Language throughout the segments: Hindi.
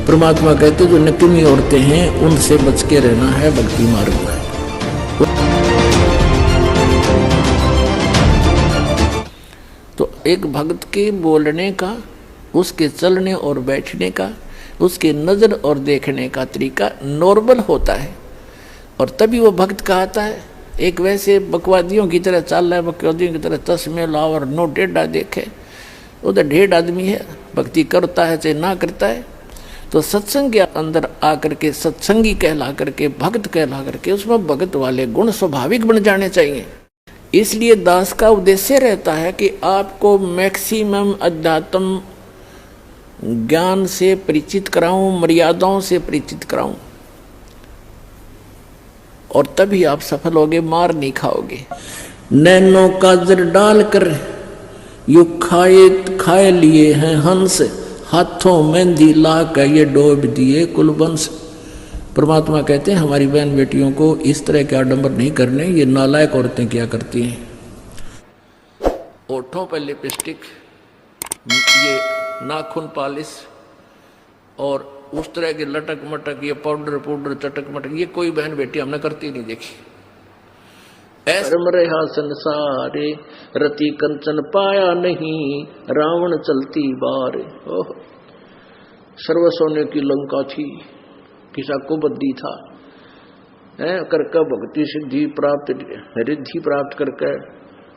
परमात्मा कहते जो नकमी औरतें हैं उनसे बच के रहना है भक्ति मार्ग में। तो एक भक्त के बोलने का, उसके चलने और बैठने का, उसके नजर और देखने का तरीका नॉर्मल होता है और तभी वो भक्त कहता है। एक वैसे बकवादियों की तरह चल रहा है, बकवादियों की तरह चश्मे लाओ और नो टेढ़ा देखे, वो तो ढेढ़ आदमी है, भक्ति करता है चाहे ना करता है। तो सत्संग के अंदर आकर के सत्संगी कहला करके, भक्त कहला करके उसमें भक्त वाले गुण स्वाभाविक बन जाने चाहिए। इसलिए दास का उद्देश्य रहता है कि आपको मैक्सिमम अध्यात्म ज्ञान से परिचित कराऊं, मर्यादाओं से परिचित कराऊं, और तभी आप सफल होगे, मार नहीं खाओगे। नैनो काजर डाल कर यू खाए लिए हैं हंस, हाथों मेहंदी ला कर ये डोब दिए कुलवंश। परमात्मा कहते हैं हमारी बहन बेटियों को इस तरह के आडंबर नहीं करने, ये नालायक औरतें क्या करती हैं। ओठों पर लिपस्टिक, ये नाखून पालिश और उस तरह के लटक मटक, ये पाउडर चटक मटक, ये कोई बहन बेटी हमने करती नहीं देखी। ऐसा रहा संसारे रति कंचन पाया नहीं, रावण चलती बार। ओह, सर्व सोने की लंका थी, किसा को बद्दी था, करके भक्ति सिद्धि प्राप्त, रिद्धि प्राप्त करके,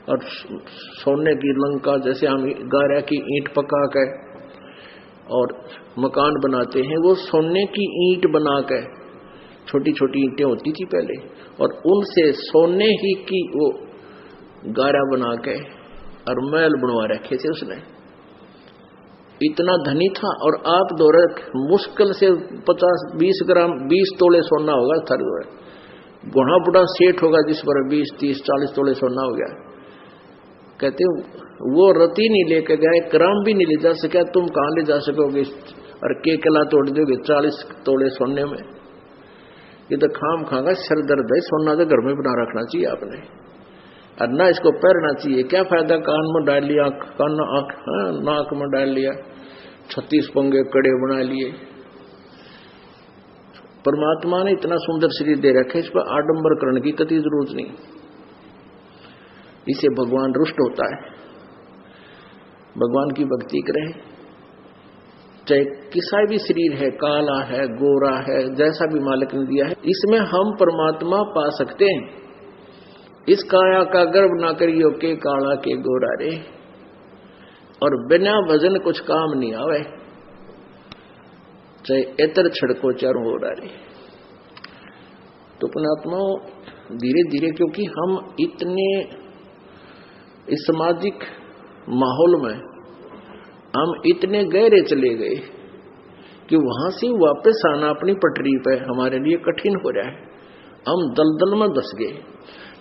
और सोने की लंका जैसे हम गारा की ईंट पका के और मकान बनाते हैं, वो सोने की ईंट बना के, छोटी छोटी ईंटें होती थी पहले, और उनसे सोने ही की वो गारा बना के और महल बनवा रखे थे उसने। इतना धनी था। और आप दौरे मुश्किल से 50-20 ग्राम 20 तोले सोना होगा थर दौरे, घोड़ा बुढ़ा सेठ होगा जिस पर 20-30-40 तोले सोना हो गया। कहते वो रति नहीं लेके गए, ग्राम भी नहीं ले जा सका, तुम कहां ले जा सकोगे, और के कला तोड़ दोगे 40 तोले सोने में। ये तो खाम खागा सर दर्द है, सोना तो घर में बना रखना चाहिए आपने, और ना इसको पहनना चाहिए। क्या फायदा, कान में डाल लिया, कान नाक में डाल लिया, 36 पंगे कड़े बना लिए। परमात्मा ने इतना सुंदर शरीर दे रखे, इस पर आडंबर करने की कतई जरूरत नहीं, इसे भगवान रुष्ट होता है। भगवान की भक्ति करें, चाहे किसा भी शरीर है, काला है, गोरा है, जैसा भी मालिक ने दिया है, इसमें हम परमात्मा पा सकते हैं। इस काया का गर्व ना करियो के काला के गोरा रे, और बिना भजन कुछ काम नहीं आवे, चाहे एतर छड़को चारों हो रे। तो पुणात्मा धीरे धीरे, क्योंकि हम इतने इस सामाजिक माहौल में हम इतने गहरे चले गए कि वहां से वापस आना अपनी पटरी पे हमारे लिए कठिन हो रहा है। हम दलदल में धस गए,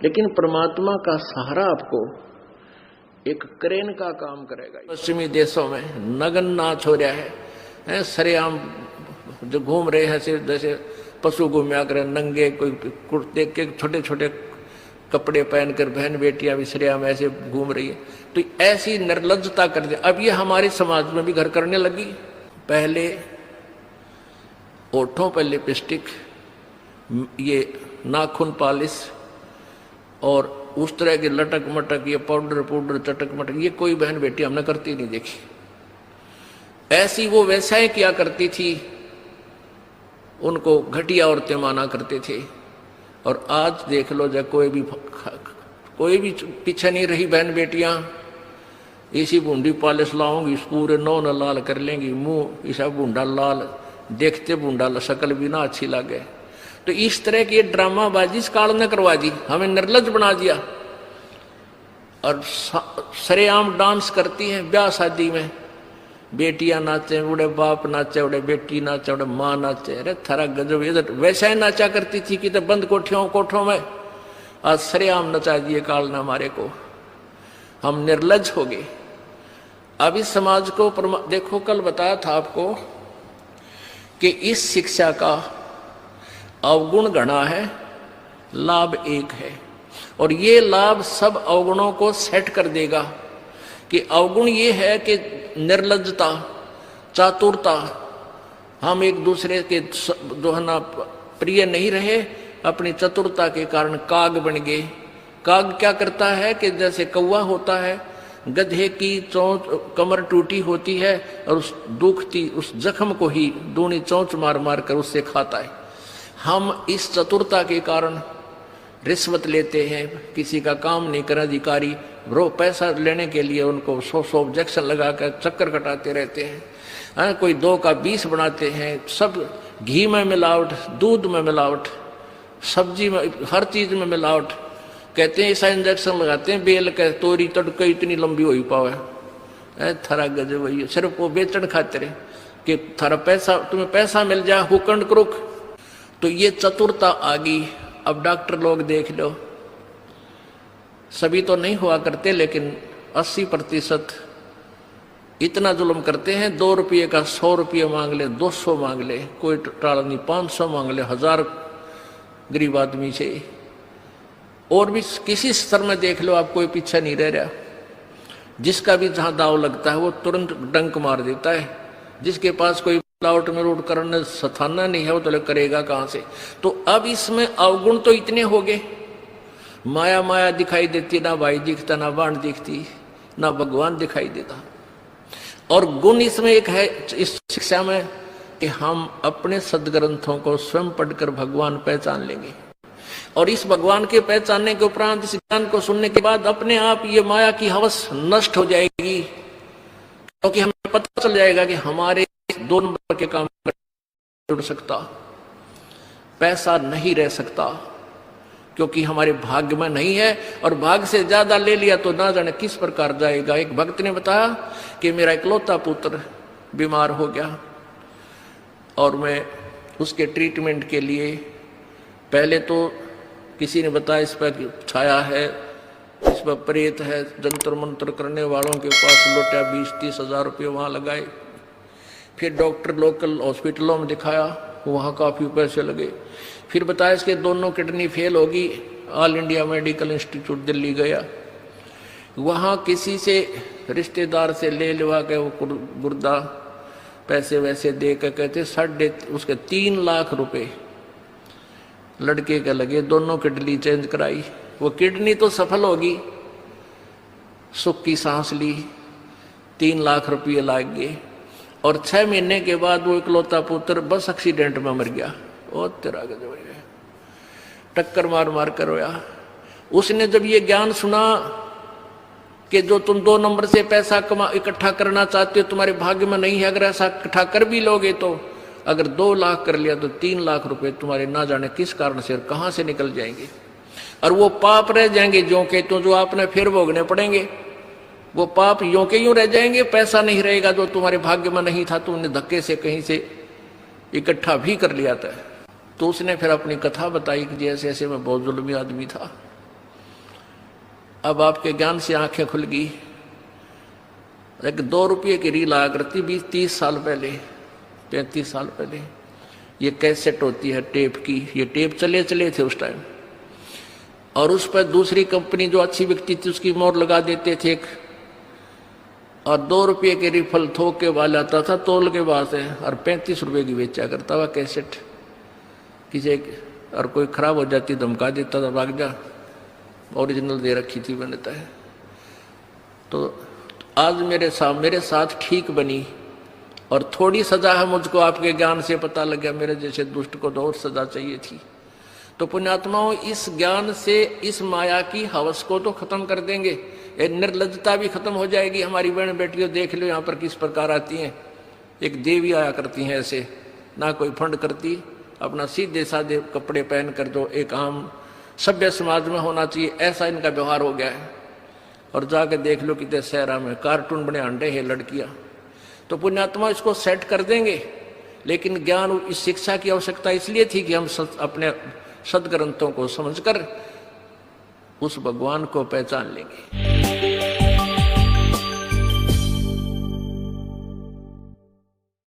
लेकिन परमात्मा का सहारा आपको एक क्रेन का काम करेगा। पश्चिमी देशों में नगन नाच हो रहा है, सरेआम जो घूम रहे हैं जैसे पशु घूमया करे, नंगे, कोई कुर्ते के छोटे छोटे कपड़े पहनकर बहन बेटियां भी सरेआम ऐसे घूम रही है। तो ऐसी निर्लज्जता कर दे, अब ये हमारे समाज में भी घर करने लगी। पहले ओठों पर लिपस्टिक, ये नाखून पालिश और उस तरह के लटक मटक, ये पाउडर चटक मटक, ये कोई बहन बेटी हमने करती नहीं देखी। ऐसी वो वैसा ही किया करती थी, उनको घटिया औरतें माना करते थे। और आज देख लो, जब कोई भी पीछे नहीं रही बहन बेटियां, इसी बूंदी पालिश लाऊंगी, पूरे नौ न लाल कर लेंगी, मुंह ऐसा बूंदा लाल, देखते बूंदा शक्ल भी ना अच्छी लगे। तो इस तरह की ड्रामाबाजी इस काल ने करवा दी, हमें निर्लज बना दिया। और सरेआम डांस करती हैं ब्याह शादी में, बेटियां नाचे, उड़े बाप नाचे, उड़े बेटी नाचे, उड़े माँ नाचे। अरे थारा गजब, इधर वैसा ही नाचा करती थी कि तो बंद कोठों में, आज सरेआम नचा दिए काल ने हमारे को, हम निर्लज हो गए। अब इस समाज को देखो, कल बताया था आपको कि इस शिक्षा का अवगुण गणा है, लाभ एक है, और ये लाभ सब अवगुणों को सेट कर देगा। कि अवगुण ये है कि निर्लज्जता, चातुरता हम एक दूसरे के जो है ना प्रिय नहीं रहे, अपनी चतुरता के कारण काग बन गए। काग क्या करता है कि जैसे कौवा होता है, गधे की चोंच कमर टूटी होती है और उस दुखती उस जख्म को ही दूनी चोंच मार मार कर उससे खाता है। हम इस चतुरता के कारण रिश्वत लेते हैं, किसी का काम नहीं कर अधिकारी रो पैसा लेने के लिए उनको 100 ऑब्जेक्शन लगाकर चक्कर कटाते रहते हैं। कोई 2 का 20 बनाते हैं, सब घी में मिलावट, दूध में मिलावट, सब्जी में, हर चीज में मिलावट। कहते हैं ऐसा इंजेक्शन लगाते हैं बेल के तोरी तड़के इतनी लंबी हो ही पावे, थारा गजब वही सिर्फ वो बेचन खातिर कि थारा पैसा तुम्हें पैसा मिल जाए हुकंड क्रुक। तो ये चतुरता आ गई। अब डॉक्टर लोग देख लो, सभी तो नहीं हुआ करते लेकिन 80% इतना जुल्म करते हैं। 2 रुपये का 100 रुपये मांग ले, 200 मांग ले, कोई टाला नहीं, 500 मांग ले, 1000 गरीब आदमी से। और भी किसी स्तर में देख लो आप, कोई पीछे नहीं रह रहा। जिसका भी जहां दाव लगता है वो तुरंत डंक मार देता है। जिसके पास कोई मिलावट में रोड करने सथाना नहीं है वो तो करेगा कहां से। तो अब इसमें अवगुण तो इतने हो गए, माया माया दिखाई देती, ना भाई दिखता, ना बाण दिखती, ना भगवान दिखाई देता। और गुण इसमें एक है इस शिक्षा में कि हम अपने सदग्रंथों को स्वयं पढ़कर भगवान पहचान लेंगे। और इस भगवान के पहचानने के उपरांत इस ज्ञान को सुनने के बाद अपने आप ये माया की हवस नष्ट हो जाएगी, क्योंकि हमें पता चल जाएगा कि हमारे 2 नंबर के काम जुड़ सकता, पैसा नहीं रह सकता, क्योंकि हमारे भाग्य में नहीं है। और भाग्य से ज्यादा ले लिया तो ना जाने किस प्रकार जाएगा। एक भक्त ने बताया कि मेरा इकलौता पुत्र बीमार हो गया और मैं उसके ट्रीटमेंट के लिए पहले तो किसी ने बताया इस पर छाया है, इस पर प्रेत है, जंतर मंत्र करने वालों के पास लौटा 20-30 हजार रुपये वहाँ लगाए। फिर डॉक्टर लोकल हॉस्पिटलों में दिखाया, वहाँ काफ़ी पैसे लगे। फिर बताया इसके दोनों किडनी फेल होगी, all India medical institute Delhi गया, वहाँ किसी से रिश्तेदार से ले लेवा के वो गुर्दा पैसे वैसे दे के कहते उसके 3 लाख रुपए लड़के के लगे, दोनों किडनी चेंज कराई। वो किडनी तो सफल होगी, सुख की सांस ली, 3 लाख रुपये लाग गए। और 6 महीने के बाद वो इकलौता पुत्र बस एक्सीडेंट में मर गया। ओ तेरा गजब, टक्कर मार मार कर रोया। उसने जब ये ज्ञान सुना कि जो तुम 2 नंबर से पैसा इकट्ठा करना चाहते हो तुम्हारे भाग्य में नहीं है, अगर ऐसा इकट्ठा कर भी लोगे तो अगर 2 लाख कर लिया तो 3 लाख रुपए तुम्हारे ना जाने किस कारण से और कहां से निकल जाएंगे। और वो पाप रह जाएंगे जो के तो, जो आपने फिर भोगने पड़ेंगे। वो पाप यों के यूं रह जाएंगे, पैसा नहीं रहेगा जो तुम्हारे भाग्य में नहीं था, तुमने धक्के से कहीं से इकट्ठा भी कर लिया था। तो उसने फिर अपनी कथा बताई कि जैसे ऐसे मैं बहुत जुल्मी आदमी था। अब आपके ज्ञान से आंखें खुल गई। एक 2 रुपये की रील आया करती 20-30 साल पहले, 35 साल पहले। ये कैसेट होती है टेप की, ये टेप चले थे उस टाइम। और उस पर दूसरी कंपनी जो अच्छी बिकती थी उसकी मोहर लगा देते थे और 2 रुपये के रिफल थोक के वाला आता था तोल के बाद से, और 35 रुपये की बेचा करता हुआ कैसेट। किसी और कोई खराब हो जाती धमका देता था, भाग जा, ओरिजिनल दे रखी थी बनता है। तो आज मेरे साथ ठीक बनी और थोड़ी सजा है मुझको आपके ज्ञान से पता लग गया, मेरे जैसे दुष्ट को तो और सजा चाहिए थी। तो पुण्यात्माओं, इस ज्ञान से इस माया की हवस को तो खत्म कर देंगे, निर्लज्जता भी खत्म हो जाएगी। हमारी बहन बेटियों देख लो यहाँ पर किस प्रकार आती हैं, एक देवी आया करती हैं ऐसे, ना कोई फंड करती, अपना सीधे साधे कपड़े पहन कर जो एक आम सभ्य समाज में होना चाहिए ऐसा इनका व्यवहार हो गया है। और जाके देख लो कितने शहरा में कार्टून बने अंडे हैं लड़कियां। तो पुण्यात्मा इसको सेट कर देंगे, लेकिन ज्ञान इस शिक्षा की आवश्यकता इसलिए थी कि हम अपने सदग्रंथों को समझकर उस भगवान को पहचान लेंगे।